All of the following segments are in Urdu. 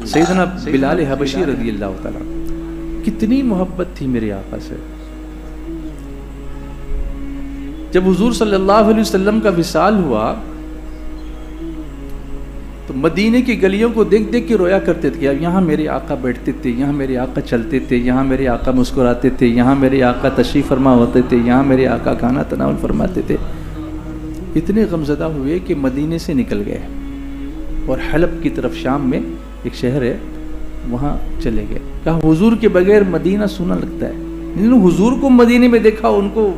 سیدنا بلال حبشی رضی اللہ تعالیٰ، کتنی محبت تھی میرے آقا سے. جب حضور صلی اللہ علیہ وسلم کا وصال ہوا تو مدینے کی گلیوں کو دیکھ دیکھ کے رویا کرتے تھے. یہاں میرے آقا بیٹھتے تھے، یہاں میرے آقا چلتے تھے، یہاں میرے آقا مسکراتے تھے، یہاں میرے آقا تشریف فرما ہوتے تھے، یہاں میرے آقا کھانا تناول فرماتے تھے. اتنے غمزدہ ہوئے کہ مدینے سے نکل گئے اور حلب کی طرف شام میں ایک شہر ہے وہاں چلے گئے. کہا حضور کے بغیر مدینہ سونا لگتا ہے. انہوں نے حضور کو مدینے میں دیکھا، ان کو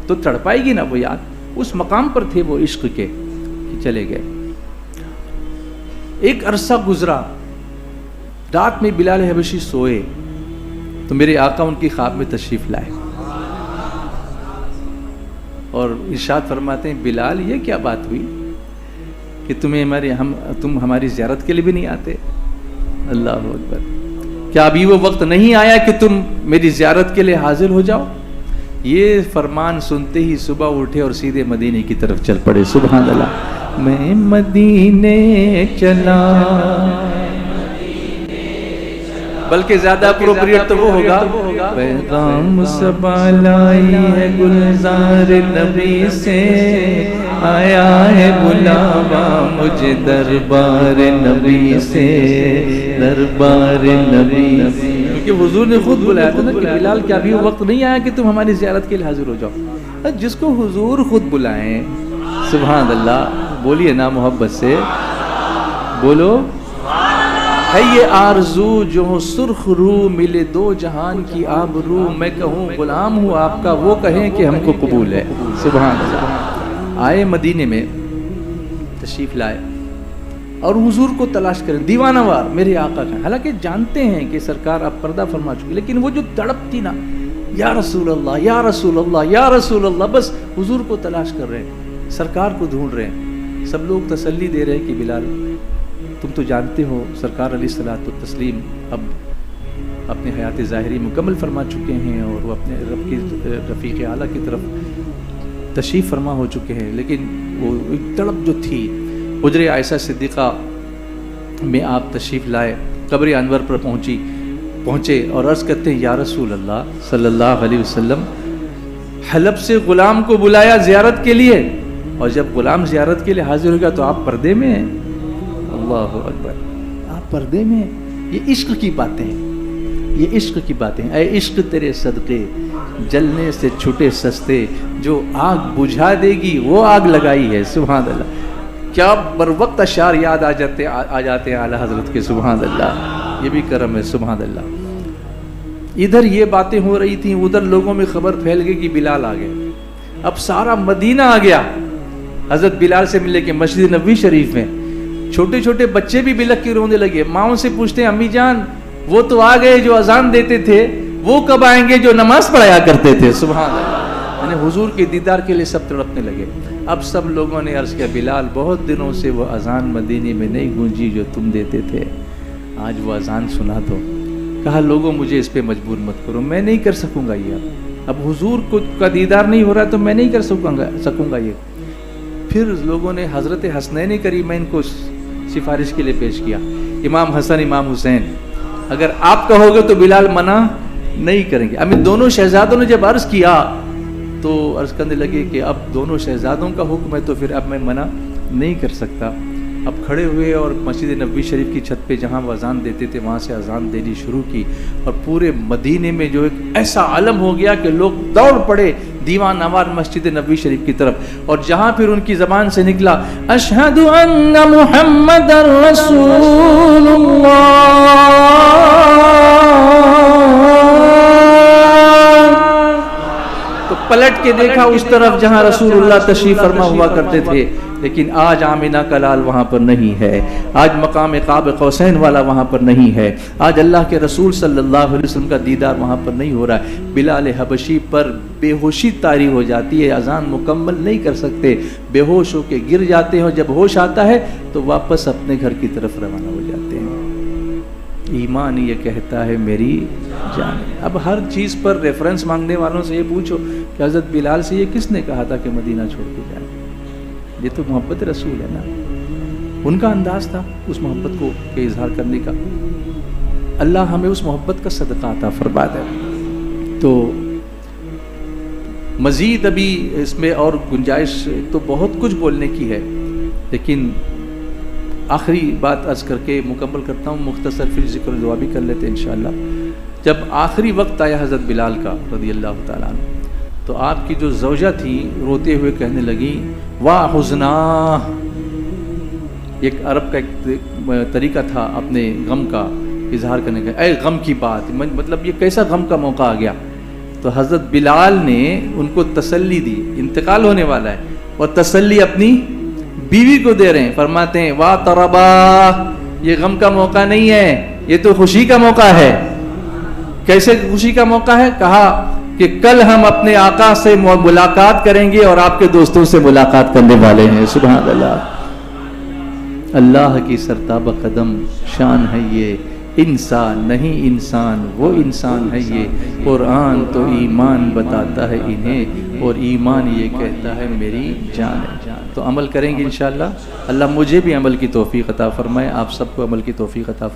تو تڑپائے گی نا وہ یاد. اس مقام پر تھے وہ عشق کے کہ چلے گئے. ایک عرصہ گزرا، رات میں بلال حبشی سوئے تو میرے آقا ان کی خواب میں تشریف لائے اور ارشاد فرماتے ہیں بلال یہ کیا بات ہوئی کہ تم ہماری زیارت کے لیے بھی نہیں آتے؟ اللہ اکبر. کیا ابھی وہ وقت نہیں آیا کہ تم میری زیارت کے لیے حاضر ہو جاؤ؟ یہ فرمان سنتے ہی صبح اٹھے اور سیدھے مدینے کی طرف چل پڑے. سبحان اللہ. میں مدینے چلا، بلکہ زیادہ اپروپریٹ تو وہ ہوگا پیغام صبا لائی ہے گلزار نبی سے، آیا ہے بلاوا مجھے دربار نبی سے، دربار نبی سے. کیونکہ حضور نے خود بلایا تھا نا کہ بلال کیا ابھی وقت نہیں آیا کہ تم ہماری زیارت کے لیے حاضر ہو جاؤ. جس کو حضور خود بلائیں، سبحان اللہ. بولیے نا محبت سے، بولو. ہے یہ آرزو جو ہو سرخ رو، ملے دو جہان کی آبرو. میں کہوں غلام ہوں آپ کا، وہ کہیں کہ ہم کو قبول ہے. سبحان اللہ. آئے مدینے میں تشریف لائے اور حضور کو تلاش کریں دیوانہ وار میرے آقا کا. حالانکہ جانتے ہیں کہ سرکار اب پردہ فرما چکی، لیکن وہ جو تڑپ تھی نا، یا رسول اللہ یا رسول اللہ یا رسول اللہ، بس حضور کو تلاش کر رہے ہیں، سرکار کو ڈھونڈ رہے ہیں. سب لوگ تسلی دے رہے ہیں کہ بلال تم تو جانتے ہو سرکار علیہ الصلوۃ والتسلیم اب اپنی حیات ظاہری مکمل فرما چکے ہیں اور وہ اپنے رب کی رفیق اعلیٰ کی طرف تشریف فرما ہو چکے ہیں. لیکن وہ ایک تڑپ جو تھی، حجرِ عائشہ صدیقہ میں آپ تشریف لائے، قبر انور پر پہنچے اور عرض کرتے ہیں یا رسول اللہ صلی اللہ علیہ وسلم، حلب سے غلام کو بلایا زیارت کے لیے، اور جب غلام زیارت کے لیے حاضر ہو گیا تو آپ پردے میں ہیں. اللہ اکبر. آپ پردے میں ہیں. یہ عشق کی باتیں ہیں، یہ عشق کی باتیں ہیں. اے عشق تیرے صدقے جلنے سے چھٹے سستے، جو آگ بجھا دے گی وہ آگ لگائی ہے. سبحان اللہ. کیا بر وقت اشعار یاد آ جاتے ہیں اعلیٰ حضرت کے. سبحان اللہ. یہ بھی کرم ہے. سبحان اللہ. ادھر یہ باتیں ہو رہی تھیں، ادھر لوگوں میں خبر پھیل گئی کہ بلال آ گئے. اب سارا مدینہ آ گیا حضرت بلال سے ملے کہ مسجد نبوی شریف میں. چھوٹے چھوٹے بچے بھی بلک کے رونے لگے. ماؤں سے پوچھتے ہیں امی جان وہ تو آ گئے جو اذان دیتے تھے، وہ کب آئیں گے جو نماز پڑھایا کرتے تھے. سبحان اللہ. یعنی حضور کے دیدار کے لیے سب تڑپنے لگے. اب سب لوگوں نے عرض کیا بلال بہت دنوں سے وہ اذان مدینے میں نہیں گونجی جو تم دیتے تھے، آج وہ اذان سنا دو. کہا لوگوں مجھے اس پہ مجبور مت کرو، میں نہیں کر سکوں گا یہ. اب حضور کا دیدار نہیں ہو رہا تو میں نہیں کر سکوں گا یہ. پھر لوگوں نے حضرت حسنین کریمین کو سفارش کے لیے پیش کیا. امام حسن امام حسین، اگر آپ کہو گے تو بلال منع نہیں کریں گے. اب دونوں شہزادوں نے جب عرض کیا تو عرض کرنے لگے کہ اب دونوں شہزادوں کا حکم ہے تو پھر اب میں منع نہیں کر سکتا. اب کھڑے ہوئے اور مسجد نبوی شریف کی چھت پہ جہاں وہ اذان دیتے تھے وہاں سے اذان دینی شروع کی، اور پورے مدینے میں جو ایک ایسا عالم ہو گیا کہ لوگ دوڑ پڑے دیوان نوار مسجد نبوی شریف کی طرف. اور جہاں پھر ان کی زبان سے نکلا اشہد ان محمد رسول اللہ، تو پلٹ کے دیکھا اس طرف جہاں رسول اللہ تشریف فرما ہوا کرتے تھے. لیکن آج آمینہ کا لال وہاں پر نہیں ہے، آج مقام قاب قوسین والا وہاں پر نہیں ہے، آج اللہ کے رسول صلی اللہ علیہ وسلم کا دیدار وہاں پر نہیں ہو رہا ہے. بلال حبشی پر بے ہوشی طاری ہو جاتی ہے، اذان مکمل نہیں کر سکتے، بے ہوش ہو کے گر جاتے ہیں، اور جب ہوش آتا ہے تو واپس اپنے گھر کی طرف روانہ ہو جاتے ہیں. ایمان یہ کہتا ہے میری جان. اب ہر چیز پر ریفرنس مانگنے والوں سے یہ پوچھو کہ حضرت بلال سے یہ کس نے کہا تھا کہ مدینہ چھوڑ کے جائے؟ یہ تو محبت رسول ہے نا. ان کا انداز تھا اس محبت کو کے اظہار کرنے کا. اللہ ہمیں اس محبت کا صدقہ عطا فرما دے. تو مزید ابھی اس میں اور گنجائش تو بہت کچھ بولنے کی ہے، لیکن آخری بات عرض کر کے مکمل کرتا ہوں. مختصر پھر ذکر و دعا بھی کر لیتے ہیں انشاءاللہ. جب آخری وقت آیا حضرت بلال کا رضی اللہ تعالیٰ عنہ، تو آپ کی جو زوجہ تھی روتے ہوئے کہنے لگی واہ حزنا. ایک عرب کا ایک طریقہ تھا اپنے غم کا اظہار کرنے کا، اے غم کی بات، مطلب یہ کیسا غم کا موقع آ گیا. تو حضرت بلال نے ان کو تسلی دی، انتقال ہونے والا ہے، اور تسلی اپنی بیوی کو دے رہے ہیں. فرماتے ہیں واہ طربا، یہ غم کا موقع نہیں ہے، یہ تو خوشی کا موقع ہے. کیسے خوشی کا موقع ہے؟ کہا کہ کل ہم اپنے آقا سے ملاقات کریں گے اور آپ کے دوستوں سے ملاقات کرنے والے ہیں. سبحان اللہ. اللہ کی سرتابہ قدم شان ہے یہ، انسان نہیں انسان وہ انسان ہے یہ. قرآن تو ایمان بتاتا ہے انہیں، اور ایمان یہ کہتا ہے میری جان ہے. تو عمل کریں گے انشاءاللہ. اللہ مجھے بھی عمل کی توفیق عطا فرمائے، آپ سب کو عمل کی توفیق عطا فرمائے.